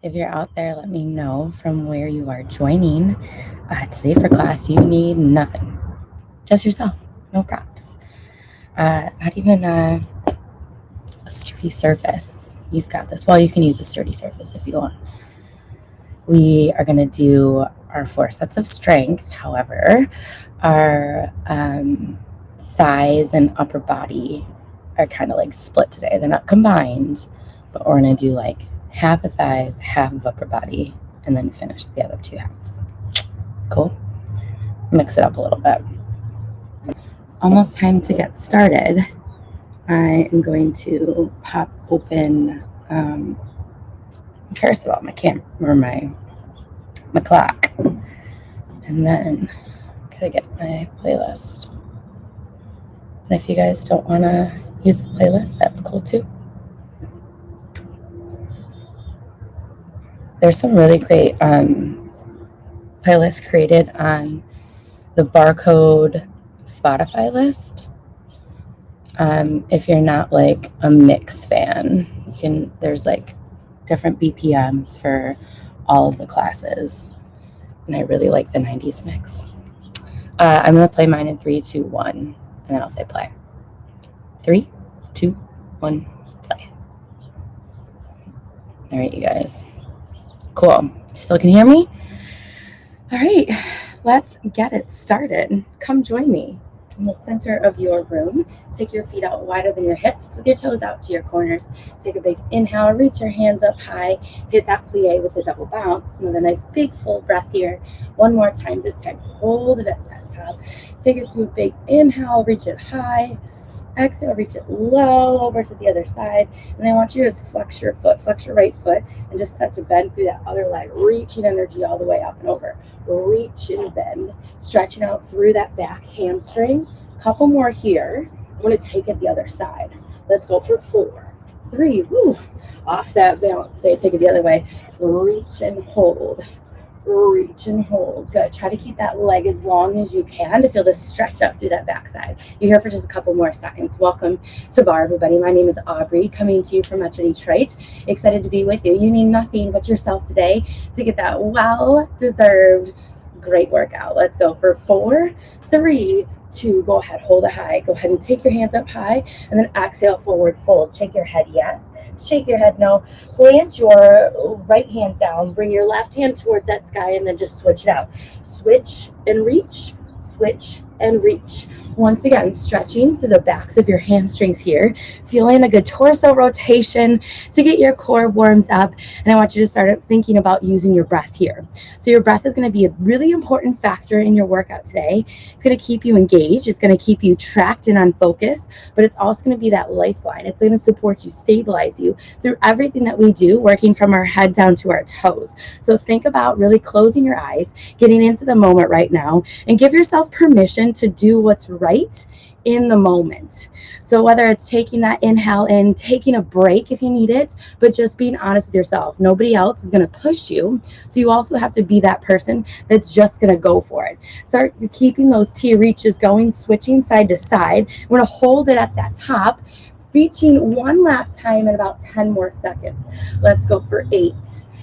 If you're out there, let me know from where you are joining. Today for class, you need nothing. Just yourself. No props. Not even a sturdy surface. You've got this. Well, you can use a sturdy surface if you want. We are going to do our 4 sets of strength. However, our thighs and upper body are kind of like split today. They're not combined, but we're going to do like half of thighs, half of upper body, and then finish the other 2 halves. Cool? Mix it up a little bit. It's almost time to get started. I am going to pop open, first of all, my camera, or my clock, and then gotta get my playlist. And if you guys don't want to use the playlist, that's cool too. There's some really great playlists created on the Barcode Spotify list. If you're not like a mix fan, there's like different BPMs for all of the classes, and I really like the 90s mix. I'm gonna play mine in 3, 2, 1, and then I'll say play. 3, 2, 1, play. All right, you guys. Cool. Still can hear me? All right, let's get it started. Come join me in the center of your room. Take your feet out wider than your hips with your toes out to your corners. Take a big inhale, reach your hands up high, hit that plie with a double bounce. Another nice big full breath here. One more time, this time hold it at that top. Take it to a big inhale, reach it high. Exhale, reach it low over to the other side. And I want you to just flex your right foot, and just start to bend through that other leg, reaching energy all the way up and over. Reach and bend, stretching out through that back hamstring. Couple more here. I'm going to take it the other side. Let's go for 4, 3, woo, off that balance. Stay, take it the other way. Reach and hold. Reach and hold. Good. Try to keep that leg as long as you can to feel the stretch up through that backside. You're here for just a couple more seconds. Welcome to Barre, everybody. My name is Aubrey, coming to you from Metro Detroit. Excited to be with you. You need nothing but yourself today to get that well-deserved great workout. Let's go for 4, 3, 2, go ahead, hold it high. Go ahead and take your hands up high, and then exhale, forward fold. Shake your head yes, shake your head no. Plant your right hand down, bring your left hand towards that sky, and then just switch it out. Switch and reach, switch and reach. Once again, stretching through the backs of your hamstrings here, feeling a good torso rotation to get your core warmed up. And I want you to start thinking about using your breath here. So your breath is going to be a really important factor in your workout today. It's going to keep you engaged. It's going to keep you tracked and on focus, but it's also going to be that lifeline. It's going to support you, stabilize you through everything that we do, working from our head down to our toes. So think about really closing your eyes, getting into the moment right now, and give yourself permission to do what's right in the moment. So whether it's taking that inhale in, taking a break if you need it, but just being honest with yourself. Nobody else is going to push you. So you also have to be that person that's just going to go for it. Start keeping those T reaches going, switching side to side. We're going to hold it at that top, reaching one last time in about 10 more seconds. Let's go for 8,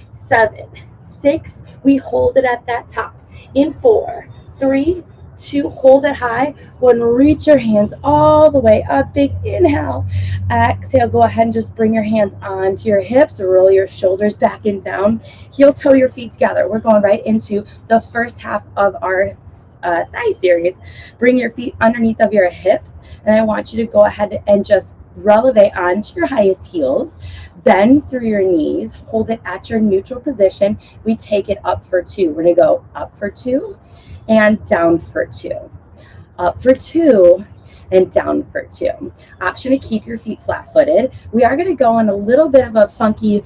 7, 6. We hold it at that top in 4, 3, 2, hold it high. Go and reach your hands all the way up. Big inhale. Exhale, go ahead and just bring your hands onto your hips. Roll your shoulders back and down. Heel toe your feet together. We're going right into the first half of our thigh series. Bring your feet underneath of your hips. And I want you to go ahead and just releve onto your highest heels. Bend through your knees. Hold it at your neutral position. We take it up for 2. We're going to go up for 2. And down for 2, up for 2, and down for 2. Option to keep your feet flat-footed. We are going to go on a little bit of a funky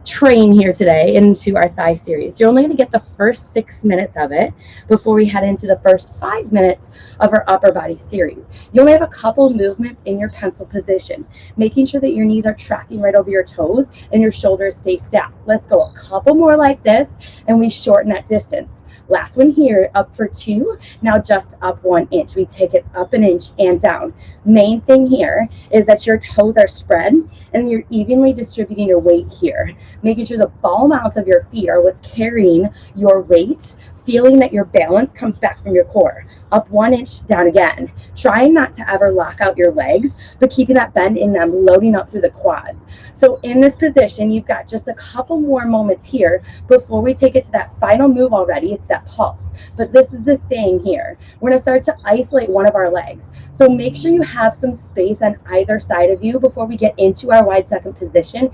train here today into our thigh series. You're only going to get the first 6 minutes of it before we head into the first 5 minutes of our upper body series. You only have a couple movements in your pencil position, making sure that your knees are tracking right over your toes and your shoulders stay stacked. Let's go a couple more like this, and we shorten that distance. Last one here, up for 2. Now just up 1 inch. We take it up an inch inch, and down. Main thing here is that your toes are spread and you're evenly distributing your weight here, making sure the ball mounts of your feet are what's carrying your weight, feeling that your balance comes back from your core. Up 1 inch, down again. Trying not to ever lock out your legs, but keeping that bend in them, loading up through the quads. So in this position, you've got just a couple more moments here before we take it to that final move already. It's that pulse. But this is the thing here. We're going to start to isolate one of our legs. So make sure you have some space on either side of you before we get into our wide second position.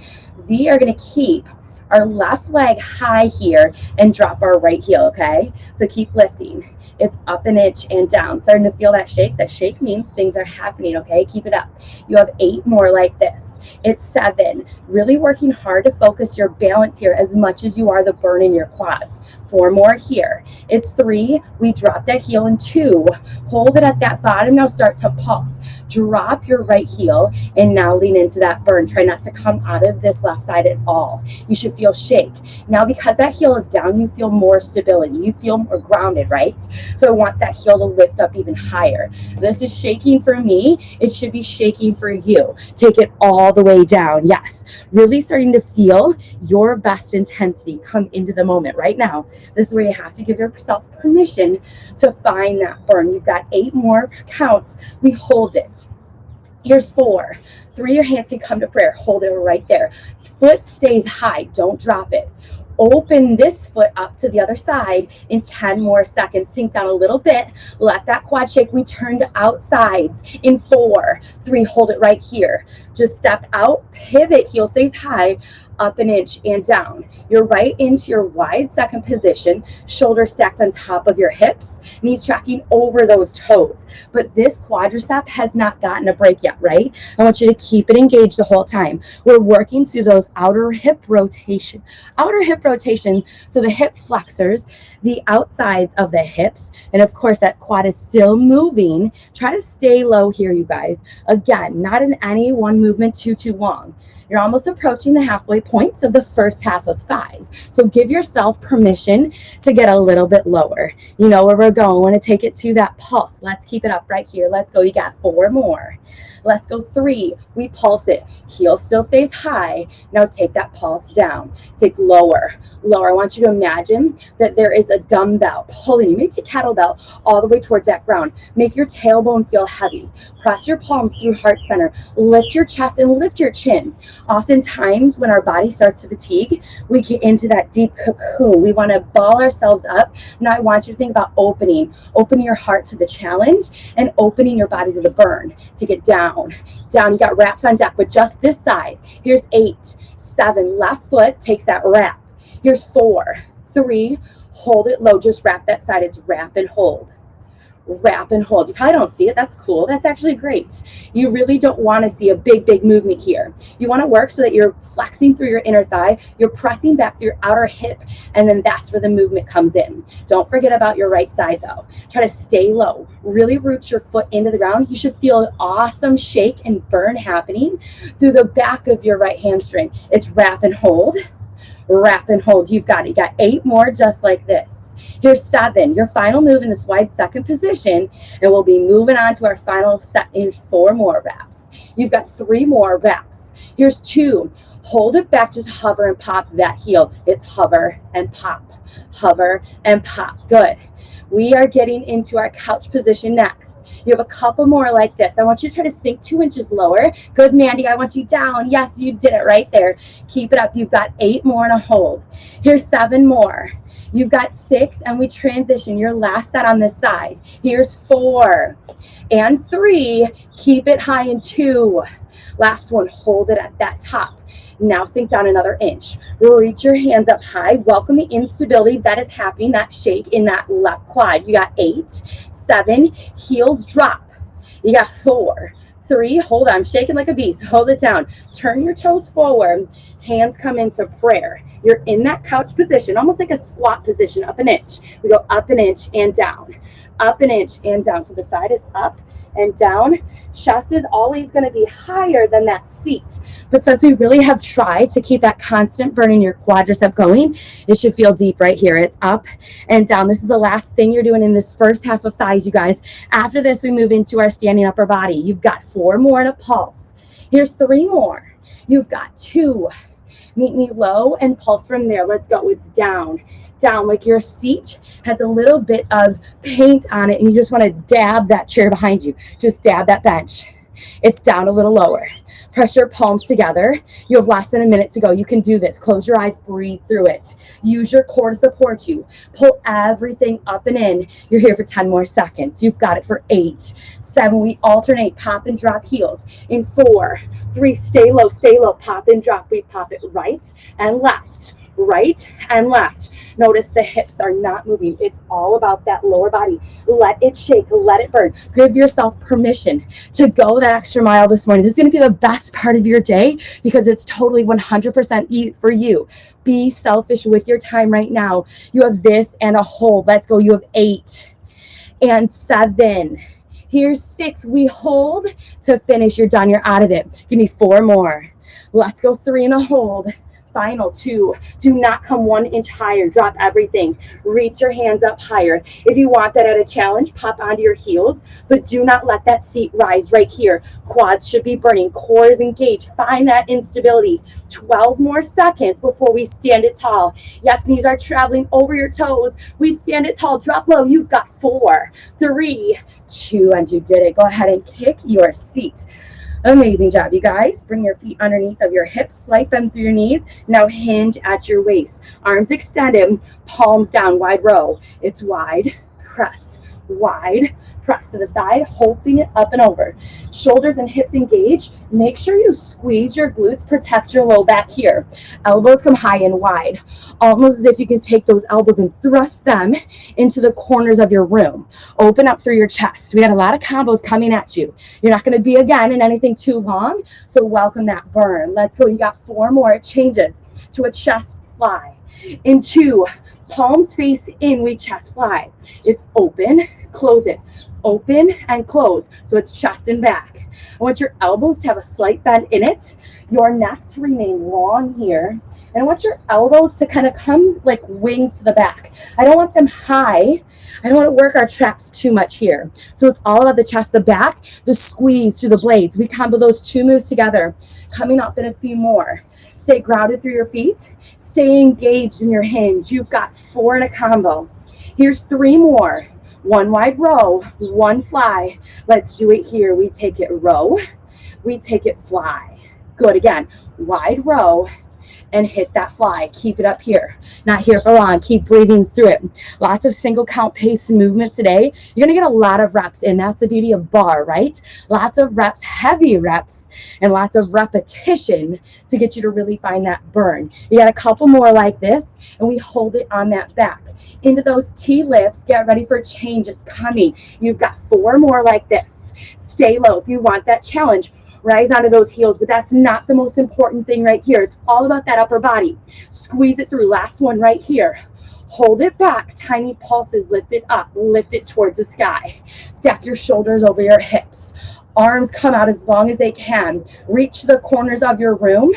We are going to keep our left leg high here and drop our right heel, okay? So keep lifting. It's up 1 inch and down. Starting to feel that shake. That shake means things are happening, okay? Keep it up. You have 8 more like this. It's 7. Really working hard to focus your balance here as much as you are the burn in your quads. 4 more here. It's 3. We drop that heel in 2. Hold it at that bottom. Now start to pulse. Drop your right heel and now lean into that burn. Try not to come out of this left side at all. You should feel shake. Now, because that heel is down, you feel more stability. You feel more grounded, right? So I want that heel to lift up even higher. This is shaking for me. It should be shaking for you. Take it all the way down. Yes. Really starting to feel your best intensity come into the moment right now. This is where you have to give yourself permission to find that burn. You've got 8 more counts. We hold it. Here's 4. 3, your hands can come to prayer. Hold it right there. Foot stays high. Don't drop it. Open this foot up to the other side in 10 more seconds. Sink down a little bit. Let that quad shake. We turn to outsides in 4, 3. Hold it right here. Just step out, pivot, heel stays high, up 1 inch and down. You're right into your wide second position, shoulders stacked on top of your hips, knees tracking over those toes. But this quadricep has not gotten a break yet, right? I want you to keep it engaged the whole time. We're working through those outer hip rotation. So the hip flexors, the outsides of the hips, and of course that quad is still moving. Try to stay low here, you guys. Again, not in any one movement too long. You're almost approaching the halfway points of the first half of thighs. So give yourself permission to get a little bit lower. You know where we're going. We want to take it to that pulse. Let's keep it up right here. Let's go. You got 4 more. Let's go 3. We pulse it. Heel still stays high. Now take that pulse down. Take lower. I want you to imagine that there is a dumbbell pulling you, maybe a kettlebell, all the way towards that ground. Make your tailbone feel heavy. Press your palms through heart center. Lift your chest and lift your chin. Oftentimes, when our body starts to fatigue, we get into that deep cocoon. We want to ball ourselves up. Now I want you to think about opening your heart to the challenge and opening your body to the burn. Take it down. You got wraps on deck, but just this side. Here's 8, 7. Left foot takes that wrap. Here's 4, 3. Hold it low. Just wrap that side. It's wrap and hold. Wrap and hold. You probably don't see it. That's cool. That's actually great. You really don't want to see a big movement here. You want to work so that you're flexing through your inner thigh, you're pressing back through your outer hip, and then that's where the movement comes in. Don't forget about your right side though. Try to stay low. Really root your foot into the ground. You should feel an awesome shake and burn happening through the back of your right hamstring. It's wrap and hold. Wrap and hold. You've got it. You got 8 more just like this. Here's 7, your final move in this wide second position, and we'll be moving on to our final set. Here's 4 more wraps. You've got 3 more wraps. Here's 2. Hold it back, just hover and pop that heel. It's hover and pop, hover and pop. Good. We are getting into our couch position next. You have a couple more like this. I want you to try to sink 2 inches lower. Good, Mandy. I want you down. Yes, you did it right there. Keep it up. You've got 8 more and a hold. Here's 7 more. You've got 6, and we transition your last set on this side. Here's 4 and 3. Keep it high in 2. Last one. Hold it at that top. Now sink down another inch. Reach your hands up high. Welcome the instability that is happening, that shake in that left quad. You got 8, 7, heels drop. You got 4, 3, hold on, I'm shaking like a beast. Hold it down. Turn your toes forward. Hands come into prayer. You're in that couch position, almost like a squat position, up an inch. We go up an inch and down, up an inch and down. To the side, it's up and down. Chest is always going to be higher than that seat. But since we really have tried to keep that constant burn in your quadricep going, it should feel deep right here. It's up and down. This is the last thing you're doing in this first half of thighs, you guys. After this, we move into our standing upper body. You've got 4 more in a pulse. Here's 3 more. You've got 2. Meet me low and pulse from there. Let's go. It's down, down, like your seat has a little bit of paint on it and you just want to dab that chair behind you. Just dab that bench. It's down a little lower. Press your palms together. You have less than a minute to go. You can do this. Close your eyes, breathe through it. Use your core to support you. Pull everything up and in. You're here for 10 more seconds. You've got it for 8, 7. We alternate, pop and drop heels. In 4, 3, stay low, pop and drop. We pop it right and left. Right and left. Notice the hips are not moving. It's all about that lower body. Let it shake, let it burn. Give yourself permission to go that extra mile this morning. This is going to be the best part of your day because it's totally 100% for you. Be selfish with your time right now. You have this and a hold. Let's go. You have 8 and 7. Here's 6. We hold to finish. You're done. You're out of it. Give me 4 more. Let's go. 3 and a hold. Final 2. Do not come 1 inch higher. Drop everything. Reach your hands up higher. If you want that at a challenge, pop onto your heels, but do not let that seat rise right here. Quads should be burning. Core is engaged. Find that instability. 12 more seconds before we stand it tall. Yes, knees are traveling over your toes. We stand it tall. Drop low. You've got 4, 3, 2, and you did it. Go ahead and kick your seat. Amazing job, you guys. Bring your feet underneath of your hips, slight bend through your knees. Now hinge at your waist. Arms extended, palms down, wide row. It's wide, press, wide, press to the side, holding it up and over. Shoulders and hips engage. Make sure you squeeze your glutes, protect your low back here. Elbows come high and wide, almost as if you can take those elbows and thrust them into the corners of your room. Open up through your chest. We had a lot of combos coming at you. You're not going to be, again, in anything too long, so welcome that burn. Let's go. You got 4 more. It changes to a chest fly. In 2, palms face in, we chest fly. It's open, close it. Open and close. So it's chest and back. I want your elbows to have a slight bend in it, your neck to remain long here, and I want your elbows to kind of come like wings to the back. I don't want them high. I don't want to work our traps too much here. So it's all about the chest, the back, the squeeze through the blades. We combo those 2 moves together. Coming up in a few more. Stay grounded through your feet. Stay engaged in your hinge. You've got 4 in a combo. Here's 3 more. 1 wide row, 1 fly. Let's do it here. We take it row, we take it fly. Good. Again, wide row and hit that fly. Keep it up here. Not here for long. Keep breathing through it. Lots of single count pace movements today. You're going to get a lot of reps in. That's the beauty of bar, right? Lots of reps, heavy reps, and lots of repetition to get you to really find that burn. You got a couple more like this, and we hold it on that back. Into those T lifts. Get ready for change. It's coming. You've got 4 more like this. Stay low if you want that challenge. Rise onto those heels, but that's not the most important thing right here. It's all about that upper body. Squeeze it through. Last one right here. Hold it back. Tiny pulses. Lift it up. Lift it towards the sky. Stack your shoulders over your hips. Arms come out as long as they can. Reach the corners of your room.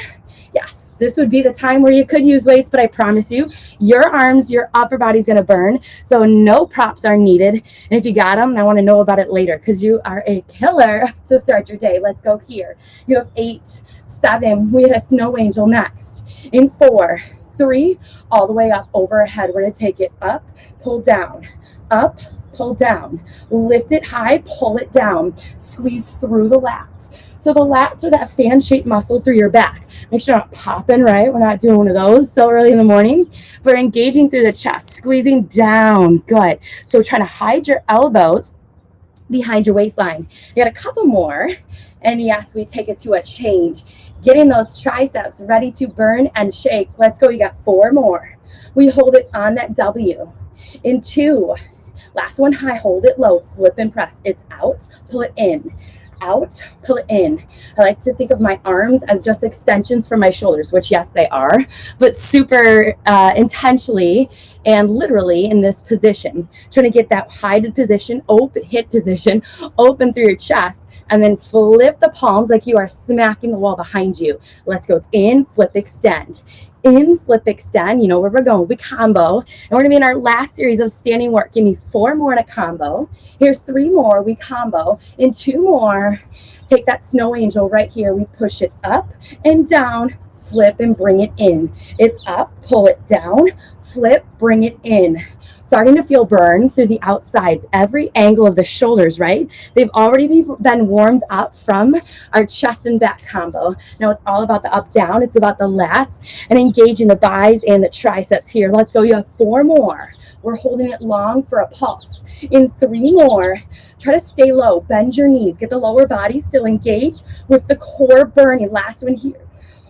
Yes, this would be the time where you could use weights, but I promise you, your arms, your upper body's going to burn. So no props are needed. And if you got them, I want to know about it later because you are a killer to start your day. Let's go here. You have 8, 7. We had a snow angel next. In 4, 3, all the way up overhead. We're going to take it up, pull down, up, pull down, lift it high, pull it down, squeeze through the lats. So the lats are that fan-shaped muscle through your back. Make sure you're not popping, right? We're not doing one of those so early in the morning. We're engaging through the chest, squeezing down. Good. So trying to hide your elbows behind your waistline. You got a couple more. And yes, we take it to a change. Getting those triceps ready to burn and shake. Let's go. You got 4 more. We hold it on that W. In 2. Last one high. Hold it low. Flip and press. It's out. Pull it in. out, pull it in. I like to think of my arms as just extensions from my shoulders, which yes, they are, but super intentionally and literally in this position, trying to get that hided position, open hip position, open through your chest, and then flip the palms like you are smacking the wall behind you. Let's go. It's in, flip, extend. In, flip, extend. You know where we're going. We combo. And we're going to be in our last series of standing work. Give me 4 more in a combo. Here's 3 more. We combo. And 2 more. Take that snow angel right here. We push it up and down. Flip and bring it in. It's up, pull it down, flip, bring it in. Starting to feel burn through the outside, every angle of the shoulders, right? They've already been warmed up from our chest and back combo. Now it's all about the up down. It's about the lats and engaging the buys and the triceps here. Let's go. You have 4 more. We're holding it long for a pulse. In 3 more, try to stay low. Bend your knees. Get the lower body still engaged with the core burning. Last one here.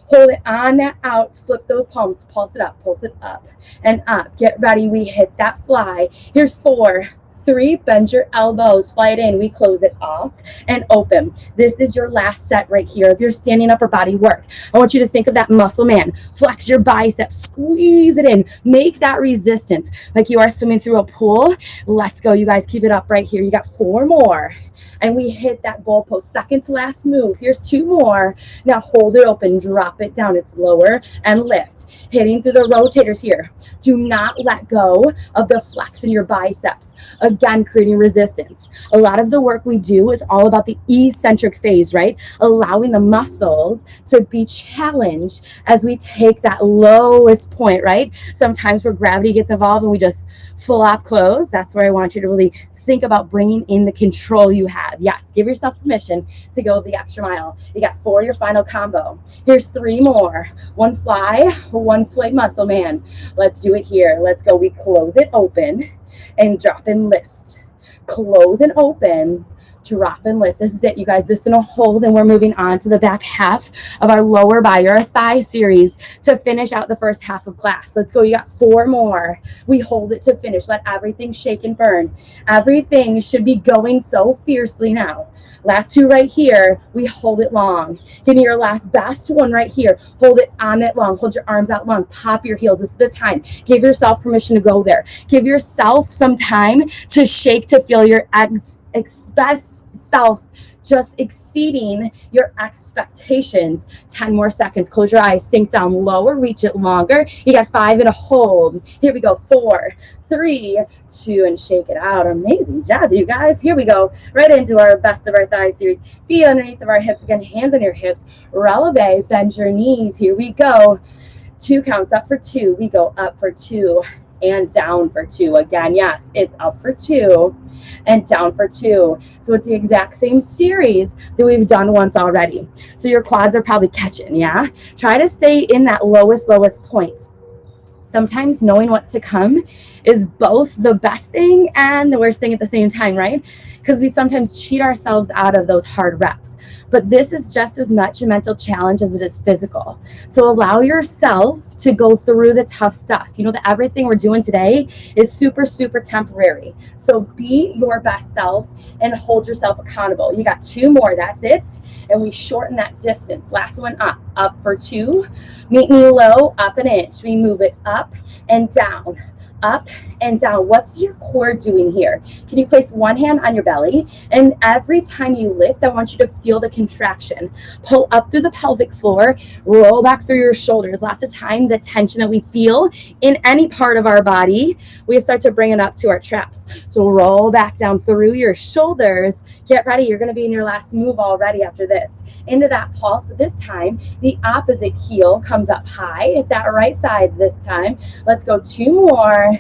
Hold it on that out, flip those palms, pulse it up and up. Get ready, we hit that fly. Here's 4, 3, bend your elbows, fly it in. We close it off and open. This is your last set right here. If you're standing upper body work, I want you to think of that muscle man. Flex your biceps, squeeze it in. Make that resistance like you are swimming through a pool. Let's go, you guys. Keep it up right here. You got 4 more. And we hit that goalpost. Second to last move. Here's 2 more. Now hold it open, drop it down. It's lower and lift. Hitting through the rotators here. Do not let go of the flex in your biceps. Again, creating resistance. A lot of the work we do is all about the eccentric phase, right? Allowing the muscles to be challenged as we take that lowest point, right? Sometimes where gravity gets involved and we just flop close. That's where I want you to really think about bringing in the control you have. Yes, give yourself permission to go the extra mile. You got 4, your final combo. Here's 3 more. 1 fly, 1 flight muscle man. Let's do it here. Let's go. We close it open and drop and lift. Close and open, drop and lift. This is it, you guys. This is a hold, and we're moving on to the back half of our lower body or thigh series to finish out the first half of class. Let's go. You got 4 more. We hold it to finish. Let everything shake and burn. Everything should be going so fiercely now. Last 2 right here. We hold it long. Give me your last best one right here. Hold it on it long. Hold your arms out long. Pop your heels. This is the time. Give yourself permission to go there. Give yourself some time to shake, to feel your best self just exceeding your expectations. 10 more seconds. Close your eyes, sink down lower, reach it longer. You got 5 and a hold. Here we go. 4, 3, 2, and shake it out. Amazing job, you guys. Here we go. Right into our best of our thigh series. Feet underneath of our hips. Again, hands on your hips. Releve, bend your knees. Here we go. 2 counts. Up for 2. We go up for 2 and down for 2. Again, yes, it's up for 2 and down for 2. So it's the exact same series that we've done once already. So your quads are probably catching, yeah? Try to stay in that lowest point. Sometimes knowing what's to come is both the best thing and the worst thing at the same time, right? Because we sometimes cheat ourselves out of those hard reps. But this is just as much a mental challenge as it is physical. So allow yourself to go through the tough stuff. You know that everything we're doing today is super, super temporary. So be your best self and hold yourself accountable. You got 2 more. That's it. And we shorten that distance. Last one up. Up for 2. Meet me low. Up an inch. We move it up and down. Up and down. What's your core doing here? Can you place one hand on your belly? And every time you lift, I want you to feel the contraction. Pull up through the pelvic floor, roll back through your shoulders. Lots of time, the tension that we feel in any part of our body, we start to bring it up to our traps. So roll back down through your shoulders. Get ready. You're going to be in your last move already after this. Into that pulse, but this time the opposite heel comes up high. It's that right side this time. Let's go 2 more.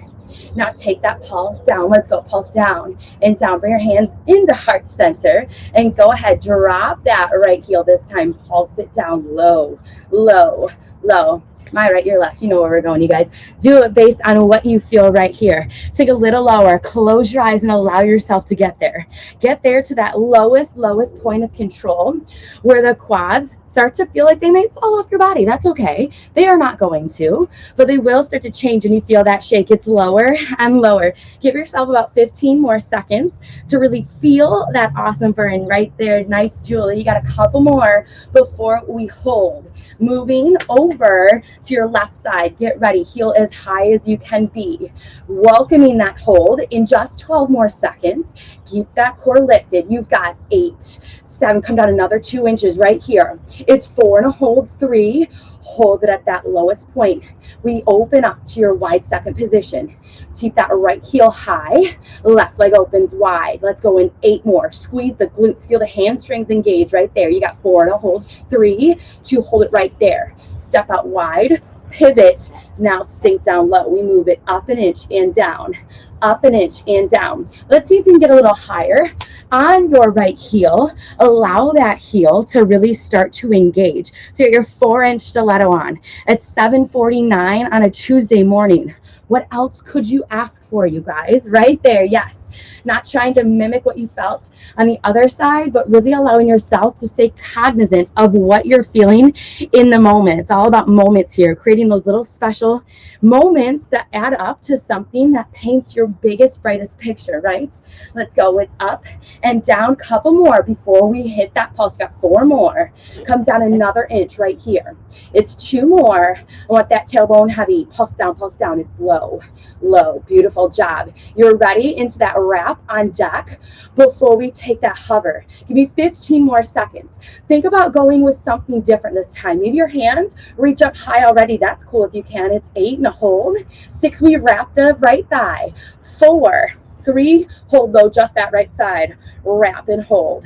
Now take that pulse down. Let's go pulse down and down. Bring your hands into heart center and go ahead. Drop that right heel this time. Pulse it down low, low, low. My right, your left. You know where we're going, you guys. Do it based on what you feel right here. Sink a little lower. Close your eyes and allow yourself to get there. Get there to that lowest point of control where the quads start to feel like they may fall off your body. That's okay. They are not going to, but they will start to change when you feel that shake. It's lower and lower. Give yourself about 15 more seconds to really feel that awesome burn right there. Nice, Julie. You got a couple more before we hold. Moving over to your left side. Get ready. Heel as high as you can be. Welcoming that hold in just 12 more seconds. Keep that core lifted. You've got 8, 7. Come down another 2 inches right here. It's 4 and a hold. 3. Hold it at that lowest point. We open up to your wide second position. Keep that right heel high. Left leg opens wide. Let's go in 8 more. Squeeze the glutes. Feel the hamstrings engage right there. You got 4 and a hold. 3, 2. Hold it right there. Step out wide. Pivot. Now sink down low. We move it up an inch and down. Up an inch and down. Let's see if we can get a little higher on your right heel. Allow that heel to really start to engage. So you got your 4-inch stiletto on at 7:49 on a Tuesday morning. What else could you ask for, you guys? Right there, yes. Not trying to mimic what you felt on the other side, but really allowing yourself to stay cognizant of what you're feeling in the moment. It's all about moments here, creating those little special moments that add up to something that paints your biggest, brightest picture, right? Let's go. It's up and down. Couple more before we hit that pulse. Got 4 more. Come down another inch right here. It's 2 more. I want that tailbone heavy. Pulse down, pulse down. It's low, low. Beautiful job. You're ready into that wrap on deck before we take that hover. Give me 15 more seconds. Think about going with something different this time. Maybe your hands reach up high already. That's cool if you can. It's 8 and a hold. 6, we wrap the right thigh. 4, 3, hold low, just that right side. Wrap and hold.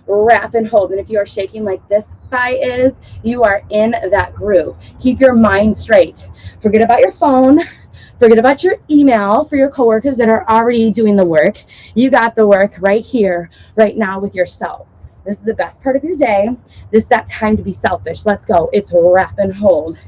Wrap and hold. And if you are shaking like this thigh is, you are in that groove. Keep your mind straight. Forget about your phone. Forget about your email for your coworkers that are already doing the work. You got the work right here, right now with yourself. This is the best part of your day. This is that time to be selfish. Let's go. It's wrap and hold.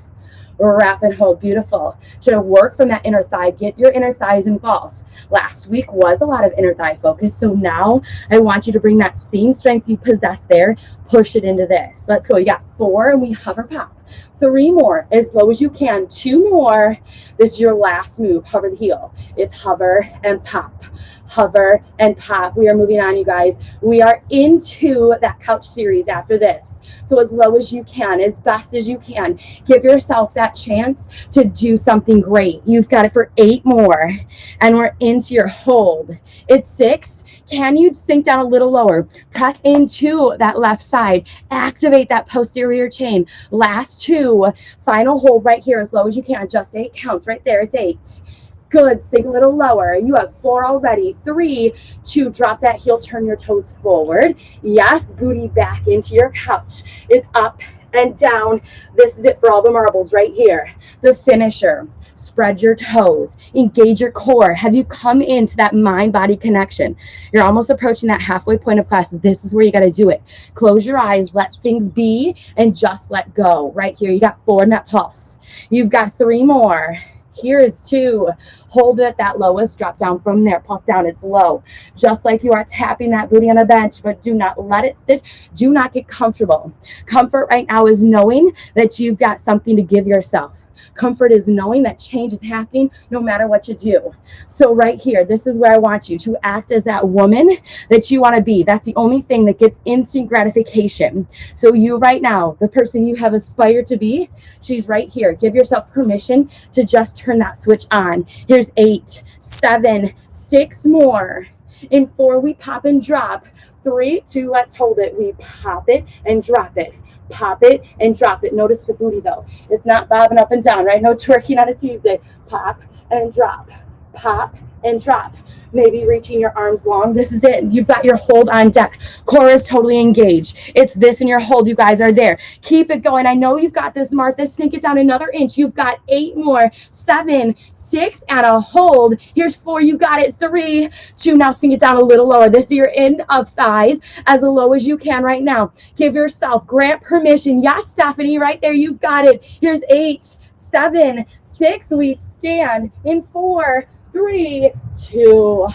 Wrap and hold. Beautiful. To work from that inner thigh, get your inner thighs involved. Last week was a lot of inner thigh focus, so now I want you to bring that same strength you possess there, push it into this. Let's go. You got 4 and we hover pop. 3 more, as low as you can. 2 more. This is your last move. Hover the heel. It's hover and pop. Hover and pop. We are moving on, you guys. We are into that couch series after this. So as low as you can, as best as you can, give yourself that chance to do something great. You've got it for 8 more. And we're into your hold. It's 6. Can you sink down a little lower? Press into that left side. Activate that posterior chain. Last 2. Final hold right here as low as you can. Just 8 counts right there. It's 8. Good. Sink a little lower. You have 4 already. 3, 2. Drop that heel. Turn your toes forward. Yes. Booty back into your couch. It's up and down. This is it for all the marbles right here. The finisher. Spread your toes. Engage your core. Have you come into that mind-body connection? You're almost approaching that halfway point of class. This is where you got to do it. Close your eyes. Let things be and just let go. Right here. You got 4 in that pulse. You've got 3 more. Here is 2. Hold it at that lowest. Drop down from there. Pulse down. It's low. Just like you are tapping that booty on a bench, but do not let it sit. Do not get comfortable. Comfort right now is knowing that you've got something to give yourself. Comfort is knowing that change is happening no matter what you do. So right here, this is where I want you to act as that woman that you want to be. That's the only thing that gets instant gratification. So you right now, the person you have aspired to be, she's right here. Give yourself permission to just turn that switch on. Here's 8, 7, 6 more. In 4, we pop and drop. 3, 2, let's hold it. We pop it and drop it. Pop it and drop it. Notice the booty though. It's not bobbing up and down, right? No twerking on a Tuesday. Pop and drop. Pop and drop. Maybe reaching your arms long. This is it. You've got your hold on deck. Core is totally engaged. It's this and your hold. You guys are there. Keep it going. I know you've got this, Martha. Sink it down another inch. You've got 8 more. 7, 6, and a hold. Here's 4. You got it. 3, 2. Now sink it down a little lower. This is your end of thighs as low as you can right now. Give yourself, grant permission. Yes, Stephanie, right there. You've got it. Here's 8, 7, 6. We stand in 4, 3, 2.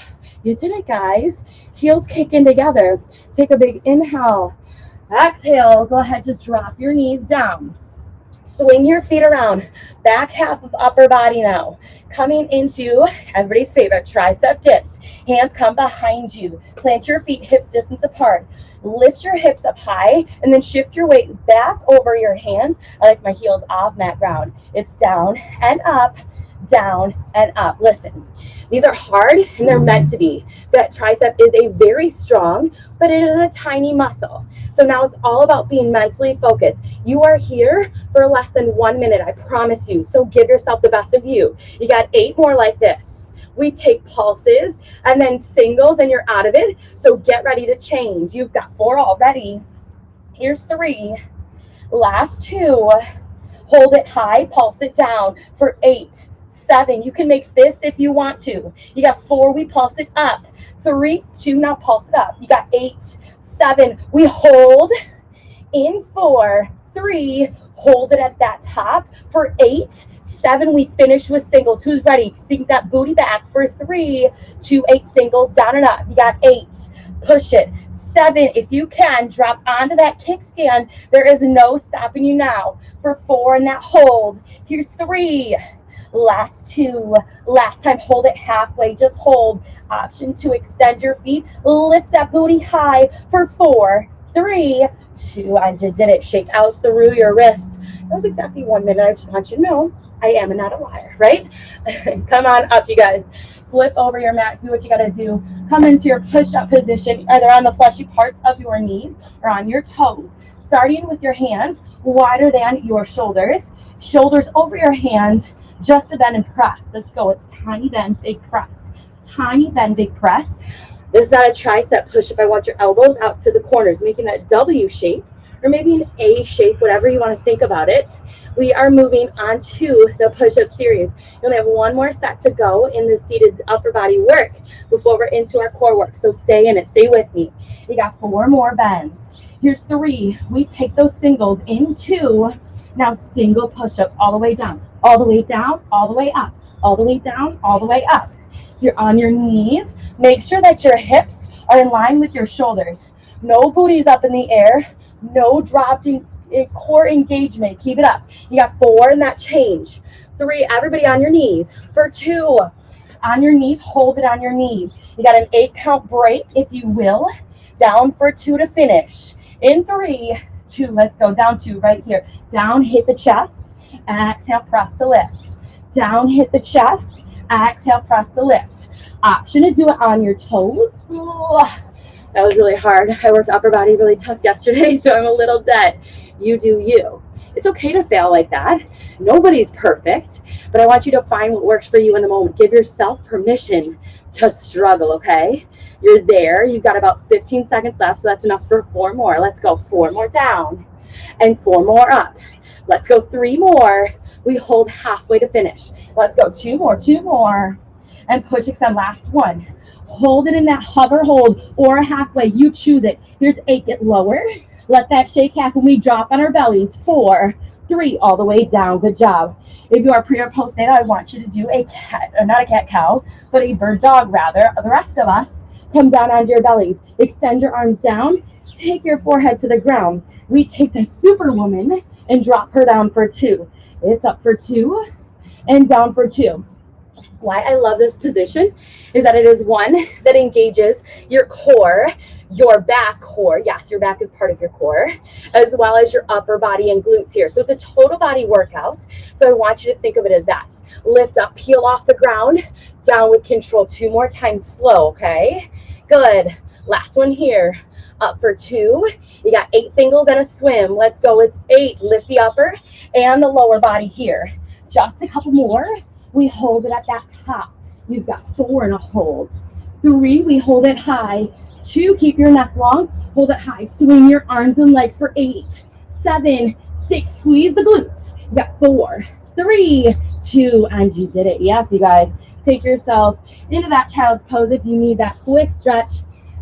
You did it, guys. Heels kicking together. Take a big inhale. Exhale. Go ahead. Just drop your knees down. Swing your feet around. Back half of upper body now. Coming into everybody's favorite tricep dips. Hands come behind you. Plant your feet hips distance apart. Lift your hips up high and then shift your weight back over your hands. I like my heels off mat ground. It's down and up, down and up. Listen, these are hard and they're meant to be. That tricep is a very strong, but it is a tiny muscle. So now it's all about being mentally focused. You are here for less than 1 minute, I promise you. So give yourself the best of you. You got 8 more like this. We take pulses and then singles and you're out of it. So get ready to change. You've got 4 already. Here's 3. Last 2. Hold it high, pulse it down for 8, 7. You can make fists if you want to. You got 4. We pulse it up. 3, 2. Now pulse it up. You got 8, 7. We hold in 4, 3. Hold it at that top for 8, 7. We finish with singles. Who's ready? Sink that booty back for 3, 2, 8 singles down and up. You got 8. Push it. 7. If you can, drop onto that kickstand. There is no stopping you now. For 4 and that hold. Here's 3. Last 2. Last time, hold it halfway. Just hold. Option to extend your feet. Lift that booty high for 4, 3, 2. I just did it. Shake out through your wrists. That was exactly 1 minute. I just want you to know I am not a liar, right? Come on up, you guys. Flip over your mat. Do what you got to do. Come into your push-up position, either on the fleshy parts of your knees or on your toes. Starting with your hands wider than your shoulders. Shoulders over your hands. Just a bend and press. Let's go. It's tiny bend, big press. Tiny bend, big press. This is not a tricep push-up. I want your elbows out to the corners, making that W shape or maybe an A shape, whatever you want to think about it. We are moving on to the push-up series. You only have 1 more set to go in the seated upper body work before we're into our core work. So stay in it. Stay with me. You got 4 more bends. Here's 3. We take those singles into now single push-ups all the way down, all the way down, all the way up, all the way down, all the way up. If you're on your knees, make sure that your hips are in line with your shoulders. No booties up in the air. No dropping core engagement. Keep it up. You got 4 in that change. 3, everybody on your knees. For 2, on your knees, hold it on your knees. You got an 8 count break, if you will. Down for 2 to finish. In 3, 2, let's go. Down 2 right here. Down, hit the chest. Exhale, press to lift. Down, hit the chest. Exhale, press to lift. Option to do it on your toes. That was really hard. I worked upper body really tough yesterday, so I'm a little dead. You do you. It's okay to fail like that. Nobody's perfect, but I want you to find what works for you in the moment. Give yourself permission to struggle, okay? You're there. You've got about 15 seconds left, so that's enough for 4 more. Let's go. 4 more down and 4 more up. Let's go. 3 more. We hold halfway to finish. Let's go. 2 more, 2 more. And push, extend. Last 1. Hold it in that hover hold or halfway. You choose it. Here's 8. Get lower. Let that shake happen. We drop on our bellies. 4, 3, all the way down. Good job. If you are pre or postnatal, I want you to do a cat, or not a cat cow, but a bird dog rather. The rest of us, come down onto your bellies. Extend your arms down. Take your forehead to the ground. We take that superwoman and drop her down for 2. It's up for 2 and down for 2. Why I love this position is that it is one that engages your core, your back core. Yes, your back is part of your core, as well as your upper body and glutes here. So it's a total body workout. So I want you to think of it as that. Lift up, peel off the ground, down with control. 2 more times slow, okay? Good. Last one here. Up for 2. You got 8 singles and a swim. Let's go. It's 8. Lift the upper and the lower body here. Just a couple more. We hold it at that top. You've got 4 and a hold. 3, we hold it high. 2, keep your neck long, hold it high. Swing your arms and legs for 8, 7, 6, squeeze the glutes. You got 4, 3, 2, and you did it. Yes, you guys, take yourself into that child's pose if you need that quick stretch.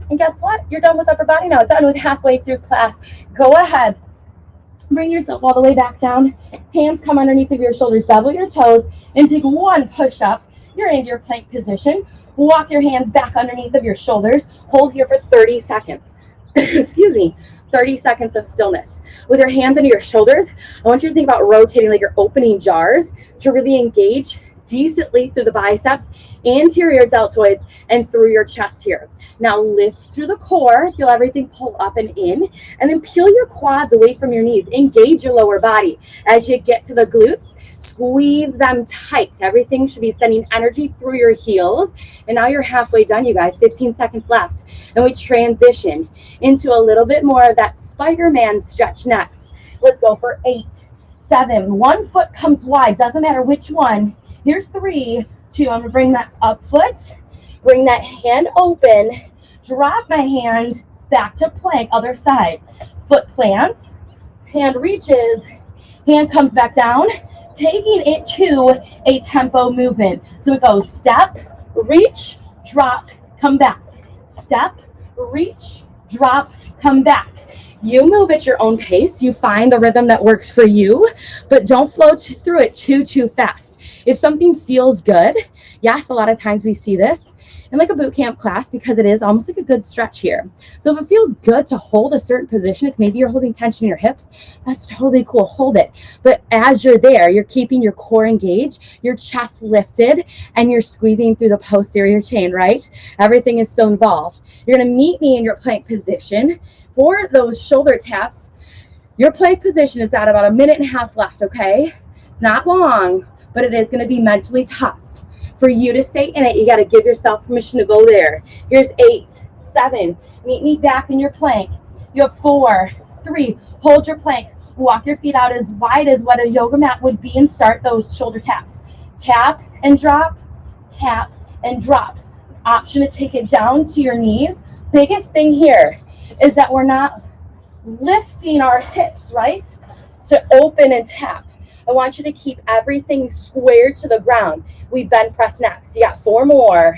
And guess what? You're done with upper body now. Done with halfway through class. Go ahead. Bring yourself all the way back down. Hands come underneath of your shoulders. Bevel your toes and take 1 push-up. You're in your plank position. Walk your hands back underneath of your shoulders. Hold here for 30 seconds. Excuse me. 30 seconds of stillness. With your hands under your shoulders, I want you to think about rotating like you're opening jars to really engage decently through the biceps, anterior deltoids, and through your chest here. Now lift through the core, feel everything pull up and in, and then peel your quads away from your knees. Engage your lower body. As you get to the glutes, squeeze them tight. Everything should be sending energy through your heels. And now you're halfway done, you guys. 15 seconds left. And we transition into a little bit more of that Spider-Man stretch next. Let's go for 8, 7. 1 foot comes wide. Doesn't matter which one. Here's 3, 2. I'm going to bring that up foot. Bring that hand open. Drop my hand back to plank. Other side. Foot plants. Hand reaches. Hand comes back down. Taking it to a tempo movement. So it goes step, reach, drop, come back. Step, reach, drop, come back. You move at your own pace. You find the rhythm that works for you, but don't flow through it too fast. If something feels good, yes, a lot of times we see this in like a boot camp class because it is almost like a good stretch here. So if it feels good to hold a certain position, if maybe you're holding tension in your hips, that's totally cool. Hold it. But as you're there, you're keeping your core engaged, your chest lifted, and you're squeezing through the posterior chain, right? Everything is still involved. You're going to meet me in your plank position. For those shoulder taps, your plank position is at about 1.5 minutes left, okay? It's not long, but it is going to be mentally tough. For you to stay in it, you got to give yourself permission to go there. Here's 8, 7. Meet me back in your plank. You have 4, 3. Hold your plank. Walk your feet out as wide as what a yoga mat would be and start those shoulder taps. Tap and drop, tap and drop. Option to take it down to your knees. Biggest thing here is that we're not lifting our hips, right? To open and tap. I want you to keep everything squared to the ground. We bend, press next. You got 4 more.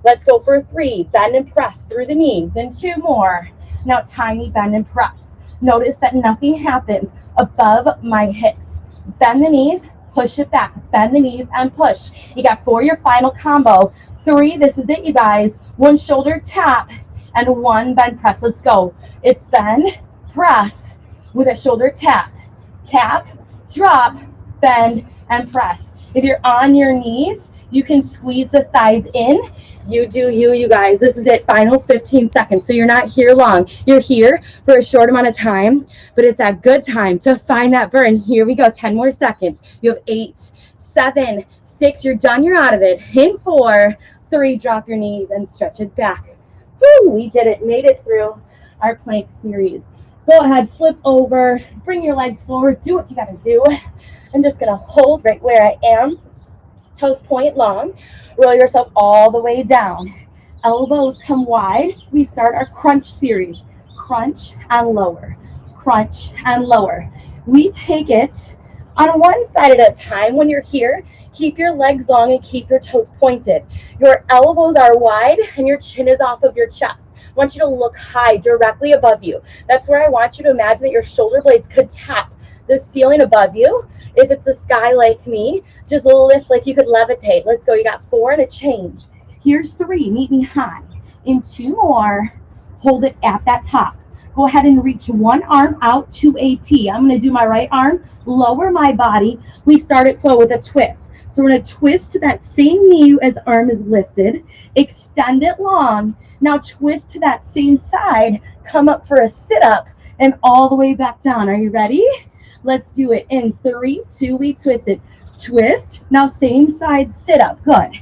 Let's go for 3. Bend and press through the knees. And 2 more. Now tiny bend and press. Notice that nothing happens above my hips. Bend the knees, push it back. Bend the knees and push. You got 4, your final combo. 3, this is it, you guys. 1 shoulder tap and 1 bend press. Let's go. It's bend, press with a shoulder tap. Tap, drop, bend, and press. If you're on your knees, you can squeeze the thighs in. You do you guys. This is it. Final 15 seconds. So you're not here long. You're here for a short amount of time, but it's a good time to find that burn. Here we go. 10 more seconds. You have 8, 7, 6. You're done. You're out of it. In 4, 3. Drop your knees and stretch it back. Woo, we did it. Made it through our plank series. Go ahead, flip over, bring your legs forward, do what you gotta do. I'm just gonna hold right where I am. Toes point long. Roll yourself all the way down. Elbows come wide. We start our crunch series. Crunch and lower. Crunch and lower. We take it on one side at a time. When you're here, keep your legs long and keep your toes pointed. Your elbows are wide and your chin is off of your chest. I want you to look high directly above you. That's where I want you to imagine that your shoulder blades could tap the ceiling above you. If it's a sky like me, just lift like you could levitate. Let's go. You got 4 and a change. Here's 3. Meet me high. In 2 more, hold it at that top. Go ahead and reach one arm out to a T. I'm going to do my right arm, lower my body. We start it slow with a twist. So we're going to twist to that same knee as arm is lifted. Extend it long. Now twist to that same side. Come up for a sit-up and all the way back down. Are you ready? Let's do it. In 3, 2, we twist it. Twist. Now same side sit-up. Good.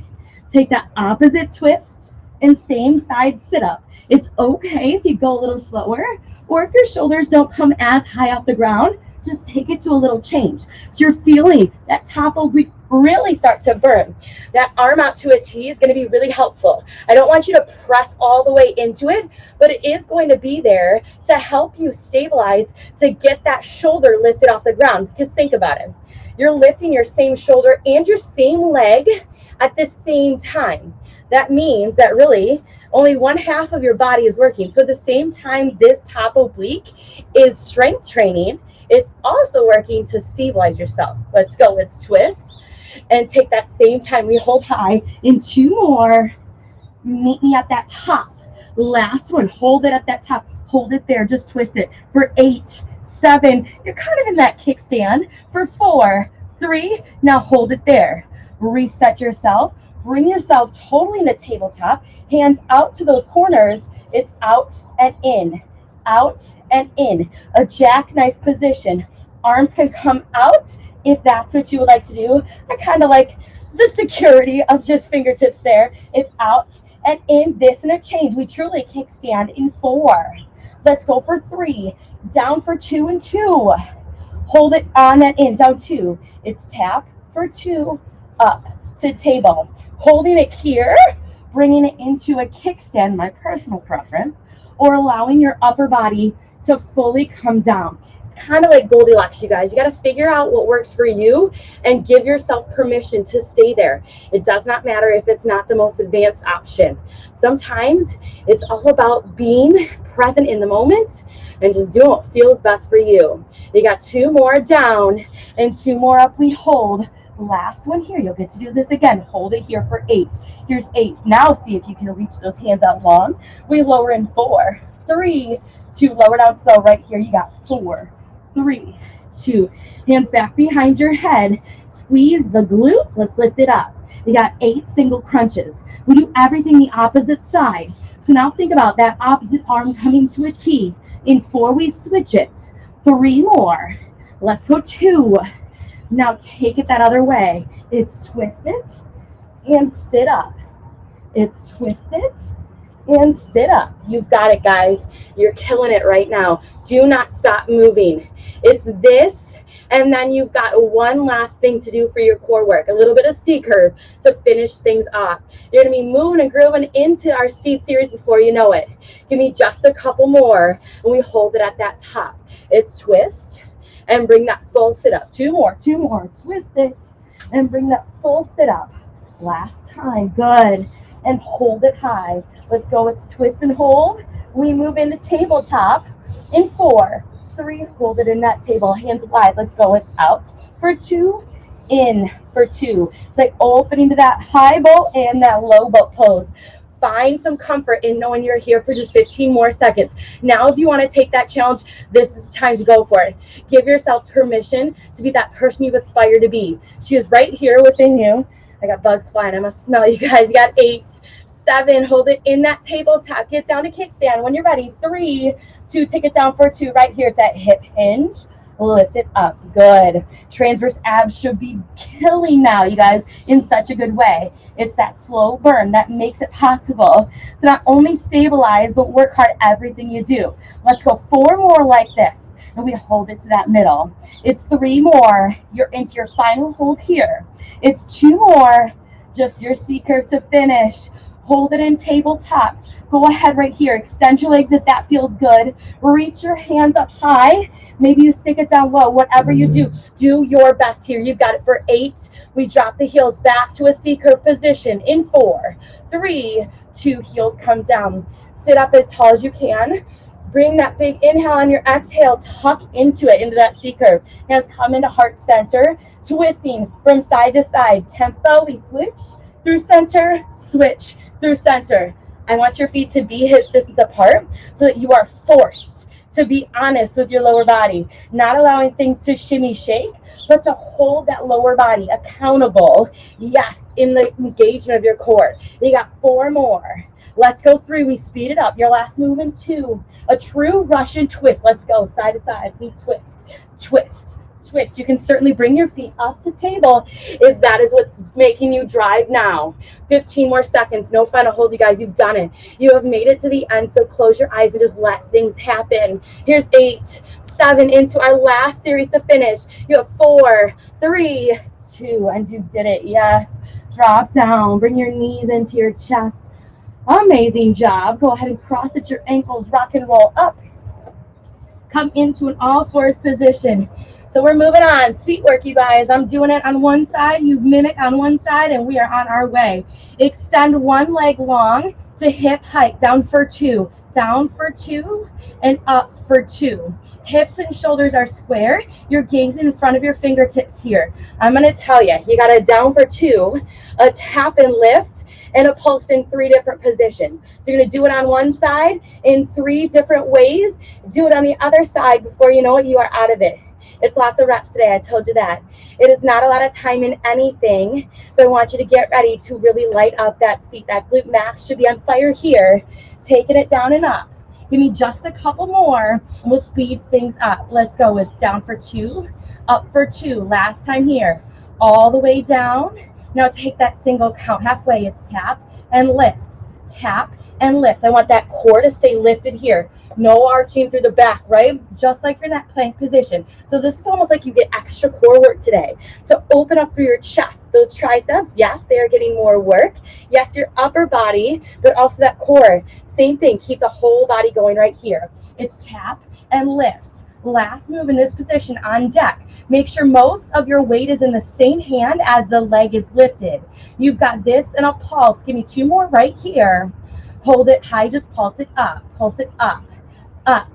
Take that opposite twist and same side sit-up. It's okay if you go a little slower, or if your shoulders don't come as high off the ground, just take it to a little change. So you're feeling that top oblique really start to burn. That arm out to a T is going to be really helpful. I don't want you to press all the way into it, but it is going to be there to help you stabilize, to get that shoulder lifted off the ground. Because think about it. You're lifting your same shoulder and your same leg at the same time. That means that really only one half of your body is working. So at the same time, this top oblique is strength training. It's also working to stabilize yourself. Let's go. Let's twist and take that same time. We hold high in 2 more. Meet me at that top. Last one. Hold it at that top. Hold it there. Just twist it for 8, 7. You're kind of in that kickstand for 4, 3. Now hold it there. Reset yourself. Bring yourself totally in a tabletop. Hands out to those corners. It's out and in. Out and in. A jackknife position. Arms can come out if that's what you would like to do. I kind of like the security of just fingertips there. It's out and in, this interchange. We truly kickstand in 4. Let's go for 3. Down for 2 and 2. Hold it on and in. Down 2. It's tap for 2. Up to table. Holding it here. Bringing it into a kickstand, my personal preference. Or allowing your upper body to fully come down. It's kind of like Goldilocks, you guys. You got to figure out what works for you and give yourself permission to stay there. It does not matter if it's not the most advanced option. Sometimes it's all about being present in the moment and just doing what feels best for you. You got 2 more down and 2 more up. We hold. Last one here. You'll get to do this again. Hold it here for 8. Here's 8. Now see if you can reach those hands out long. We lower in 4, 3, 2. Lower down slow right here. You got 4, 3, 2. Hands back behind your head. Squeeze the glutes. Let's lift it up. You got 8 single crunches. We do everything the opposite side. So now think about that opposite arm coming to a T. In 4, we switch it. 3 more. Let's go 2. Now take it that other way. It's twist it and sit up. It's twist it and sit up. You've got it, guys. You're killing it right now. Do not stop moving. It's this, and then you've got one last thing to do for your core work, a little bit of C curve to finish things off. You're going to be moving and grooving into our seat series before you know it. Give me just a couple more, and we hold it at that top. It's twist and bring that full sit up. 2 more, 2 more. Twist it and bring that full sit up. Last time. Good. And hold it high. Let's go. It's twist and hold. We move into tabletop in 4, 3. Hold it in that table. Hands wide. Let's go. It's out for 2. In for 2. It's like opening to that high boat and that low boat pose. Find some comfort in knowing you're here for just 15 more seconds. Now, if you want to take that challenge, this is the time to go for it. Give yourself permission to be that person you've aspired to be. She is right here within you. I got bugs flying. I must smell you guys. You got 8, 7. Hold it in that tabletop. Get down to kickstand when you're ready. 3, 2. Take it down for 2. Right here. It's that hip hinge. Lift it up. Good. Transverse abs should be killing now, you guys, in such a good way. It's that slow burn that makes it possible to not only stabilize, but work hard everything you do. Let's go 4 more like this, and we hold it to that middle. It's 3 more. You're into your final hold here. It's 2 more. Just your C curve to finish. Hold it in tabletop. Go ahead right here. Extend your legs if that feels good. Reach your hands up high. Maybe you stick it down low. Whatever you do, do your best here. You've got it for 8. We drop the heels back to a C curve position in 4, 3, 2. Heels come down. Sit up as tall as you can. Bring that big inhale on your exhale. Tuck into it, into that C curve. Hands come into heart center. Twisting from side to side. Tempo, we switch through center, switch through center. I want your feet to be hip distance apart so that you are forced to be honest with your lower body, not allowing things to shimmy shake, but to hold that lower body accountable. Yes, in the engagement of your core. You got 4 more. Let's go 3. We speed it up. Your last move in 2. A true Russian twist. Let's go side to side. We twist, twist, switch. You can certainly bring your feet up to table if that is what's making you drive now. 15 more seconds. No final hold, you guys. You've done it. You have made it to the end, so close your eyes and just let things happen. Here's 8, 7 into our last series to finish. You have 4, 3, 2, and you did it. Yes. Drop down. Bring your knees into your chest. Amazing job. Go ahead and cross at your ankles. Rock and roll up. Come into an all fours position. So we're moving on. Seat work, you guys. I'm doing it on one side. You mimic on one side, and we are on our way. Extend one leg long to hip height. Down for 2. Down for 2 and up for 2. Hips and shoulders are square. You're gazing in front of your fingertips here. I'm going to tell you, you got a down for 2, a tap and lift, and a pulse in 3 different positions. So you're going to do it on one side in 3 different ways. Do it on the other side. Before you know it, you are out of it. It's lots of reps today. I told you that. It is not a lot of time in anything. So I want you to get ready to really light up that seat. That glute max should be on fire here. Taking it down and up. Give me just a couple more and we'll speed things up. Let's go. It's down for 2, up for 2. Last time here. All the way down. Now take that single count halfway. It's tap and lift. Tap and lift. I want that core to stay lifted here. No arching through the back, right? Just like you're in that plank position. So this is almost like you get extra core work today. To open up through your chest. Those triceps, yes, they are getting more work. Yes, your upper body, but also that core. Same thing. Keep the whole body going right here. It's tap and lift. Last move in this position on deck. Make sure most of your weight is in the same hand as the leg is lifted. You've got this and a pulse. Give me 2 more right here. Hold it high. Just pulse it up. Pulse it up. Up,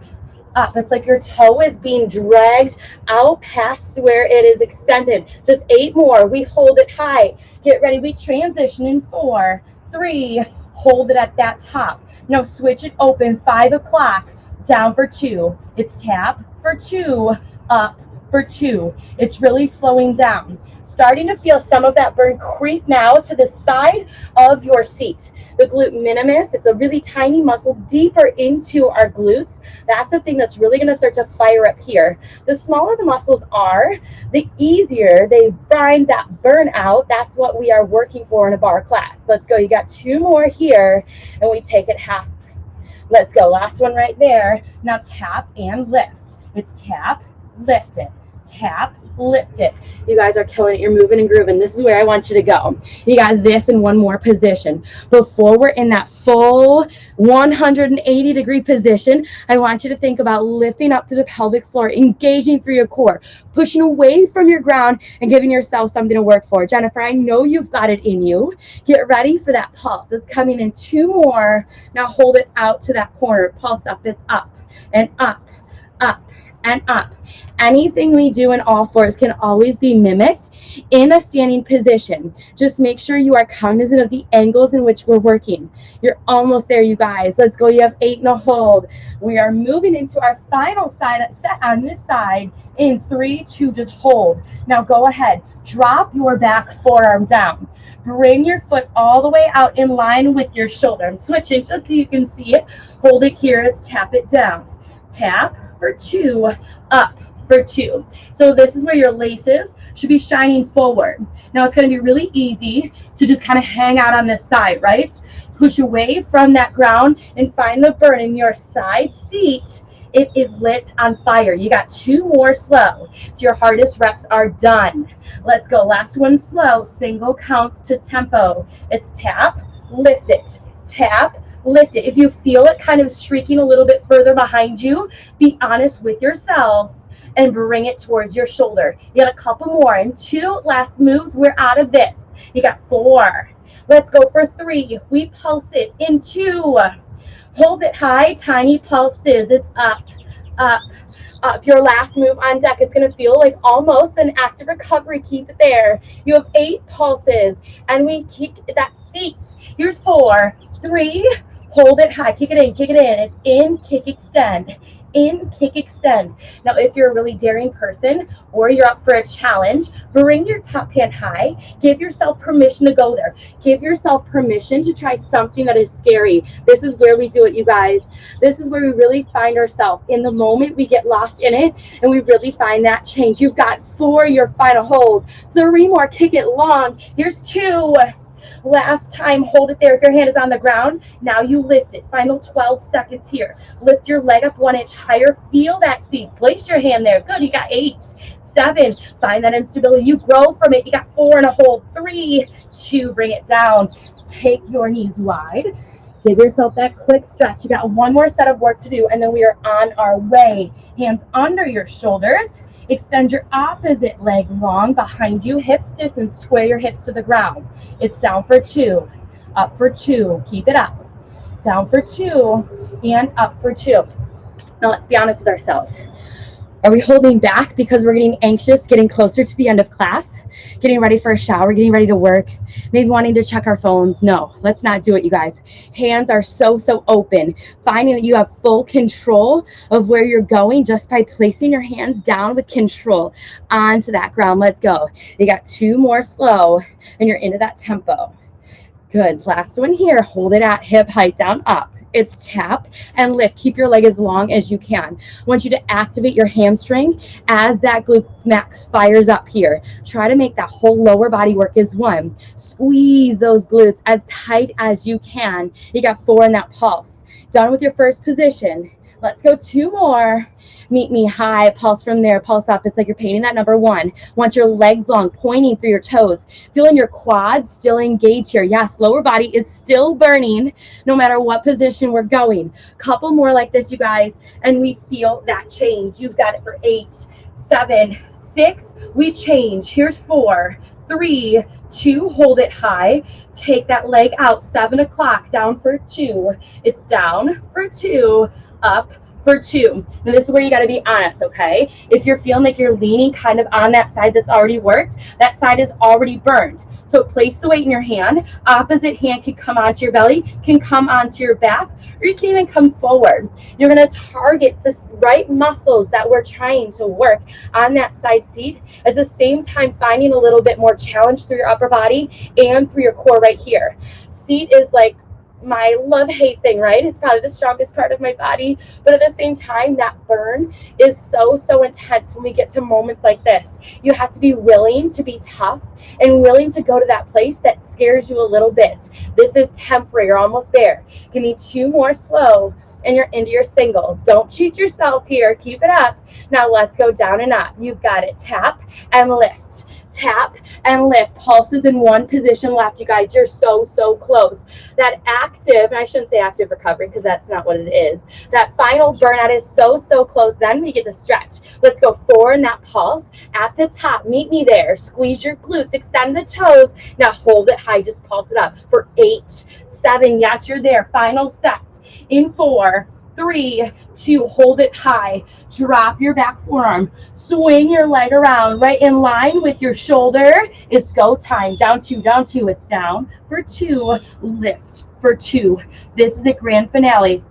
up. It's like your toe is being dragged out past where it is extended. Just 8 more. We hold it high. Get ready. We transition in 4, 3. Hold it at that top. Now switch it open. 5 o'clock. Down for 2. It's tap for 2. Up for 2. It's really slowing down. Starting to feel some of that burn creep now to the side of your seat. The glute minimus, it's a really tiny muscle deeper into our glutes. That's the thing that's really going to start to fire up here. The smaller the muscles are, the easier they find that burnout. That's what we are working for in a bar class. Let's go. You got 2 more here, and we take it half. Let's go. Last one right there. Now tap and lift. It's tap, lift it. Tap, lift it. You guys are killing it. You're moving and grooving. This is where I want you to go. You got this in one more position. Before we're in that full 180-degree position, I want you to think about lifting up to the pelvic floor, engaging through your core, pushing away from your ground and giving yourself something to work for. Jennifer, I know you've got it in you. Get ready for that pulse. It's coming in 2 more. Now hold it out to that corner. Pulse up. It's up and up, up and up. Anything we do in all fours can always be mimicked in a standing position. Just make sure you are cognizant of the angles in which we're working. You're almost there, you guys. Let's go. You have 8 and a hold. We are moving into our final side set on this side in 3, 2, just hold. Now go ahead. Drop your back forearm down. Bring your foot all the way out in line with your shoulder. I'm switching just so you can see it. Hold it here. Let's tap it down. Tap for 2, up for 2. So this is where your laces should be shining forward. Now it's going to be really easy to just kind of hang out on this side, right? Push away from that ground and find the burn in your side seat. It is lit on fire. You got 2 more slow. So your hardest reps are done. Let's go. Last one slow. Single counts to tempo. It's tap, lift it. Tap, lift it. If you feel it kind of streaking a little bit further behind you, be honest with yourself and bring it towards your shoulder. You got a couple more and 2 last moves. We're out of this. You got 4. Let's go for 3. We pulse it in 2. Hold it high, tiny pulses. It's up, up, up. Your last move on deck. It's going to feel like almost an active recovery. Keep it there. You have 8 pulses and we kick that seat. Here's 4, 3, hold it high. Kick it in, kick it in. It's in, kick, extend. in, kick, extend. Now, if you're a really daring person or you're up for a challenge, bring your top hand high. Give yourself permission to go there. Give yourself permission to try something that is scary. This is where we do it, you guys. This is where we really find ourselves. In the moment, we get lost in it, and we really find that change. You've got 4, your final hold. 3 more, kick it long. Here's 2. Last time, hold it there. If your hand is on the ground, now you lift it. Final 12 seconds here. Lift your leg up 1 inch higher. Feel that seat. Place your hand there. Good. You got 8, 7. Find that instability. You grow from it. You got 4 and a hold. 3, 2. Bring it down. Take your knees wide. Give yourself that quick stretch. You got 1 more set of work to do, and then we are on our way. Hands under your shoulders. Extend your opposite leg long behind you, hips distance, square your hips to the ground. It's down for 2, up for 2, keep it up. Down for 2, and up for 2. Now let's be honest with ourselves. Are we holding back because we're getting anxious, getting closer to the end of class, getting ready for a shower, getting ready to work, maybe wanting to check our phones? No, let's not do it, you guys. Hands are so open. Finding that you have full control of where you're going just by placing your hands down with control onto that ground. Let's go. You got 2 more slow, and you're into that tempo. Good. Last one here. Hold it at hip height, down, up. It's tap and lift. Keep your leg as long as you can. I want you to activate your hamstring as that glute max fires up here. Try to make that whole lower body work as one. Squeeze those glutes as tight as you can. You got 4 in that pulse. Done with your first position. Let's go 2 more. Meet me high, pulse from there, pulse up. It's like you're painting that number 1. Want your legs long, pointing through your toes. Feeling your quads still engaged here. Yes, lower body is still burning no matter what position we're going. Couple more like this, you guys, and we feel that change. You've got it for 8, 7, 6. We change. Here's 4, 3, 2. Hold it high. Take that leg out. 7 o'clock. Down for 2. It's down for 2. Up for 2. Now this is where you got to be honest, okay? If you're feeling like you're leaning kind of on that side that's already worked, that side is already burned. So place the weight in your hand. Opposite hand can come onto your belly, can come onto your back, or you can even come forward. You're going to target the right muscles that we're trying to work on that side seat, at the same time finding a little bit more challenge through your upper body and through your core right here. Seat is like my love-hate thing, right? It's probably the strongest part of my body, but at the same time, that burn is so intense when we get to moments like this. You have to be willing to be tough and willing to go to that place that scares you a little bit. This is temporary. You're almost there. Give me 2 more slow, and you're into your singles. Don't cheat yourself here. Keep it up. Now let's go down and up. You've got it. Tap and lift. Tap and lift. Pulses in 1 position left, you guys. You're so close. That active, and I shouldn't say active recovery because that's not what it is. That final burnout is so close. Then we get to stretch. Let's go 4 in that pulse. At the top, meet me there. Squeeze your glutes, extend the toes. Now hold it high, just pulse it up for 8, 7. Yes, you're there. Final set in 4, 3, 2, hold it high. Drop your back forearm. Swing your leg around right in line with your shoulder. It's go time. Down 2, down 2. It's down for 2. Lift for 2. This is a grand finale.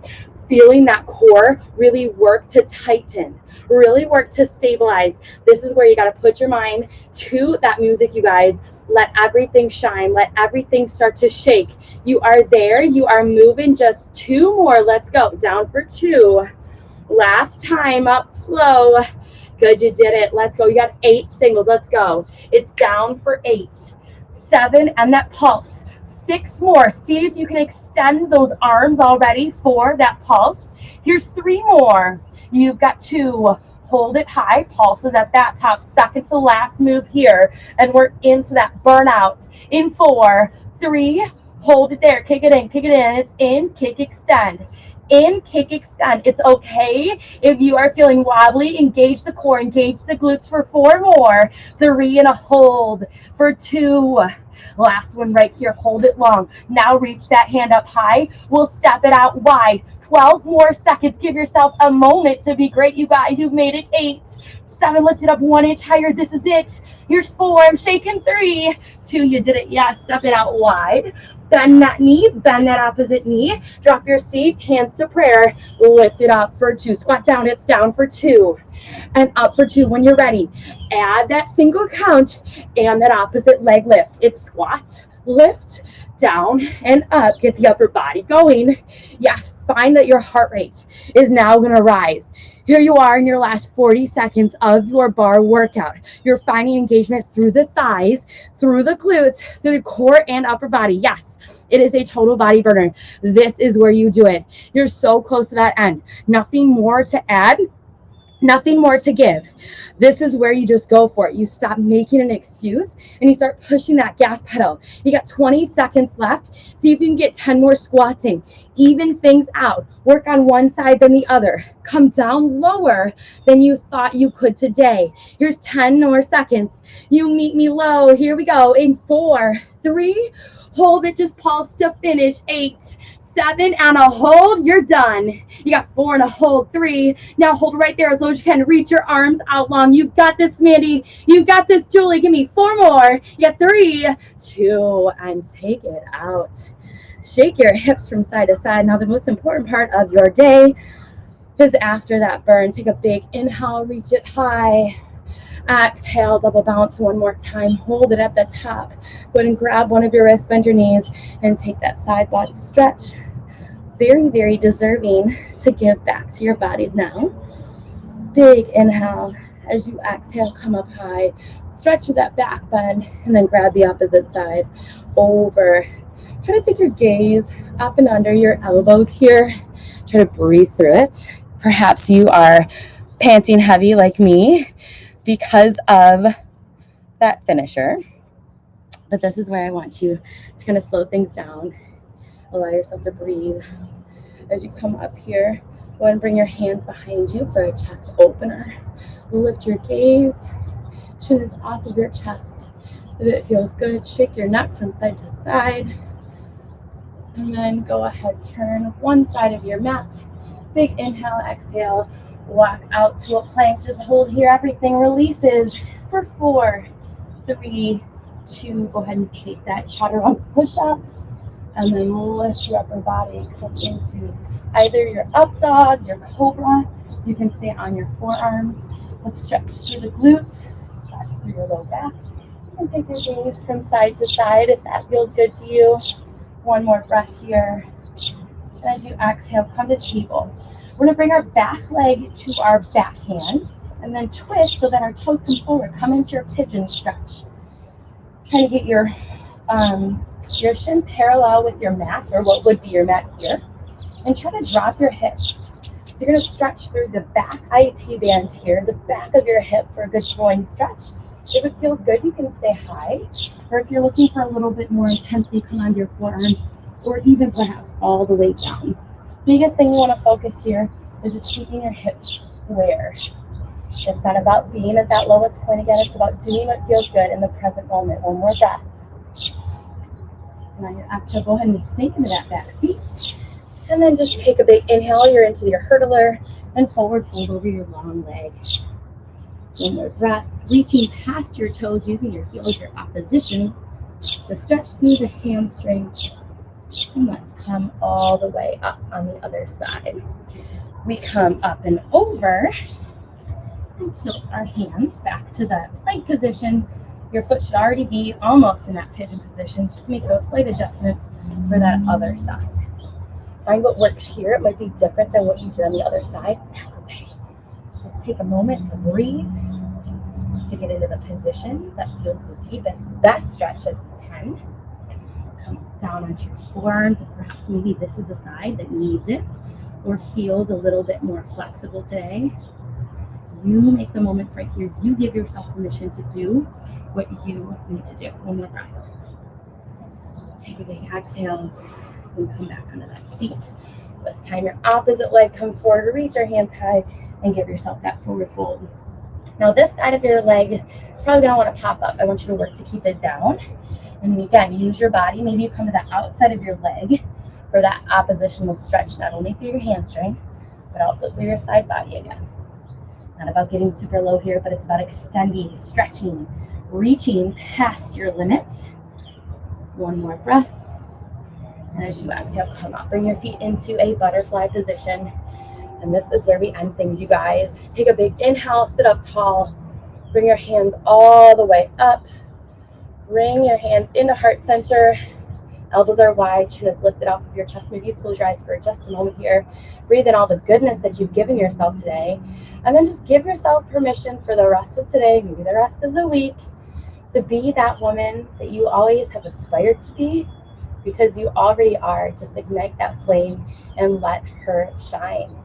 Feeling that core really work to tighten, really work to stabilize. This is where you got to put your mind to that music, you guys. Let everything shine. Let everything start to shake. You are there. You are moving. Just 2 more. Let's go. Down for 2. Last time. Up slow. Good. You did it. Let's go. You got 8 singles. Let's go. It's down for 8, 7, and that pulse. 6 more. See if you can extend those arms already for that pulse. Here's 3 more. You've got 2. Hold it high. Pulses at that top. Second to last move here. And we're into that burnout. In 4, 3. Hold it there. Kick it in. Kick it in. It's in. Kick, extend. In, kick, extend. It's okay if you are feeling wobbly. Engage the core. Engage the glutes for 4 more. 3 and a hold for 2. Last one right here. Hold it long. Now reach that hand up high. We'll step it out wide. 12 more seconds. Give yourself a moment to be great, you guys. You've made it. 8, 7, lift it up 1 inch higher. This is it. Here's 4. I'm shaking. 3, 2. You did it. Yes. Step it out wide. Bend that knee, bend that opposite knee. Drop your seat, hands to prayer. Lift it up for 2. Squat down, it's down for 2. And up for 2 when you're ready. Add that single count and that opposite leg lift. It's squat, lift, down, and up. Get the upper body going. Yes, find that your heart rate is now going to rise. Here you are in your last 40 seconds of your bar workout. You're finding engagement through the thighs, through the glutes, through the core and upper body. Yes, it is a total body burner. This is where you do it. You're so close to that end. Nothing more to add. Nothing more to give. This is where you just go for it. You stop making an excuse and you start pushing that gas pedal. You got 20 seconds left. See if you can get 10 more squats in. Even things out. Work on one side then the other. Come down lower than you thought you could today. Here's 10 more seconds. You meet me low. Here we go. In 4, 3, hold it. Just pulse to finish. 8, 7, and a hold. You're done. You got 4 and a hold. 3. Now hold right there as low as you can. Reach your arms out long. You've got this, Mandy. You've got this, Julie. Give me 4 more. You got 3, 2, and take it out. Shake your hips from side to side. Now the most important part of your day is after that burn. Take a big inhale. Reach it high. Exhale, double bounce 1 more time. Hold it at the top. Go ahead and grab one of your wrists, bend your knees, and take that side body stretch. Very, very deserving to give back to your bodies now. Big inhale. As you exhale, come up high. Stretch with that back bend, and then grab the opposite side over. Try to take your gaze up and under your elbows here. Try to breathe through it. Perhaps you are panting heavy like me because of that finisher. But this is where I want you to kind of slow things down. Allow yourself to breathe. As you come up here, go ahead and bring your hands behind you for a chest opener. Lift your gaze. Chin is off of your chest. If it feels good, shake your neck from side to side. And then go ahead, turn one side of your mat. Big inhale, exhale. Walk out to a plank. Just hold here. Everything releases for 4, 3, 2. Go ahead and take that chaturanga push-up. And then lift your upper body. Come into either your up dog, your cobra. You can stay on your forearms. Let's stretch through the glutes. Stretch through your low back. And take your gaze from side to side if that feels good to you. 1 more breath here. And as you exhale, come to table. We're going to bring our back leg to our back hand and then twist so that our toes come forward. Come into your pigeon stretch. Try to get your shin parallel with your mat, or what would be your mat here. And try to drop your hips. So you're going to stretch through the back IT band here, the back of your hip for a good groin stretch. If it feels good, you can stay high. Or if you're looking for a little bit more intensity, come onto your forearms, or even perhaps all the way down. Biggest thing you want to focus here is just keeping your hips square. It's not about being at that lowest point again. It's about doing what feels good in the present moment. 1 more breath. And on your exhale, go ahead and sink into that back seat. And then just take a big inhale. You're into your hurdler and forward fold over your long leg. 1 more breath. Reaching past your toes, using your heels, your opposition to stretch through the hamstring. And let's come all the way up on the other side. We come up and over and tilt our hands back to the plank position. Your foot should already be almost in that pigeon position. Just make those slight adjustments for that other side. Find what works here. It might be different than what you did on the other side. That's okay. Just take a moment to breathe, to get into the position that feels the deepest, best stretch as you can. Come down onto your forearms. If perhaps maybe this is a side that needs it or feels a little bit more flexible today. You make the moments right here. You give yourself permission to do what you need to do. 1 more breath. Take a big exhale and come back onto that seat. This time your opposite leg comes forward. Reach your hands high and give yourself that forward fold. Now this side of your leg is probably going to want to pop up. I want you to work to keep it down. And again, use your body. Maybe you come to the outside of your leg for that oppositional stretch, not only through your hamstring, but also through your side body again. Not about getting super low here, but it's about extending, stretching, reaching past your limits. One more breath. And as you exhale, come up. Bring your feet into a butterfly position. And this is where we end things, you guys. Take a big inhale, sit up tall. Bring your hands all the way up. Bring your hands into heart center. Elbows are wide, chin is lifted off of your chest. Maybe you close your eyes for just a moment here. Breathe in all the goodness that you've given yourself today. And then just give yourself permission for the rest of today, maybe the rest of the week, to be that woman that you always have aspired to be, because you already are. Just ignite that flame and let her shine.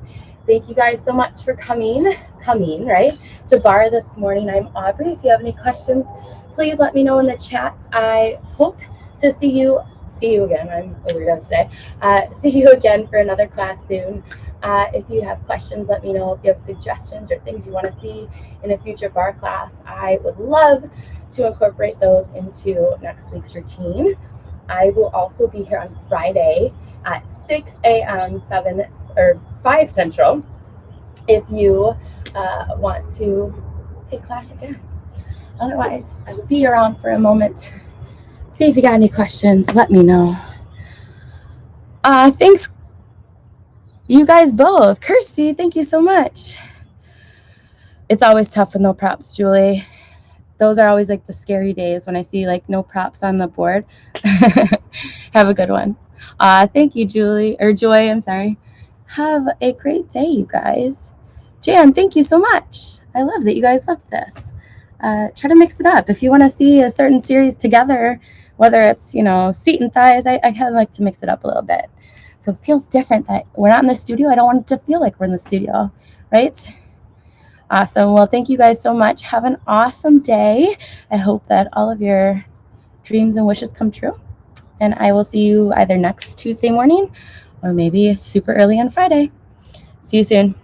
Thank you guys so much for coming, right, to Barre this morning. I'm Aubrey. If you have any questions, please let me know in the chat. I hope to see you again. I'm a weirdo today. See you again for another class soon. If you have questions, let me know. If you have suggestions or things you want to see in a future Barre class, I would love to incorporate those into next week's routine. I will also be here on Friday at 6 a.m., 5 Central, if you want to take class again. Otherwise, I will be around for a moment. See if you got any questions. Let me know. Thanks, you guys both. Kirsty, thank you so much. It's always tough with no props, Julie. Those are always like the scary days when I see like no props on the board. Have a good one. Thank you, Joy, I'm sorry. Have a great day, you guys. Jan, thank you so much. I love that you guys love this. Try to mix it up. If you want to see a certain series together, whether it's, seat and thighs, I kind of like to mix it up a little bit. So it feels different that we're not in the studio. I don't want it to feel like we're in the studio, right? Awesome. Well, thank you guys so much. Have an awesome day. I hope that all of your dreams and wishes come true. And I will see you either next Tuesday morning or maybe super early on Friday. See you soon.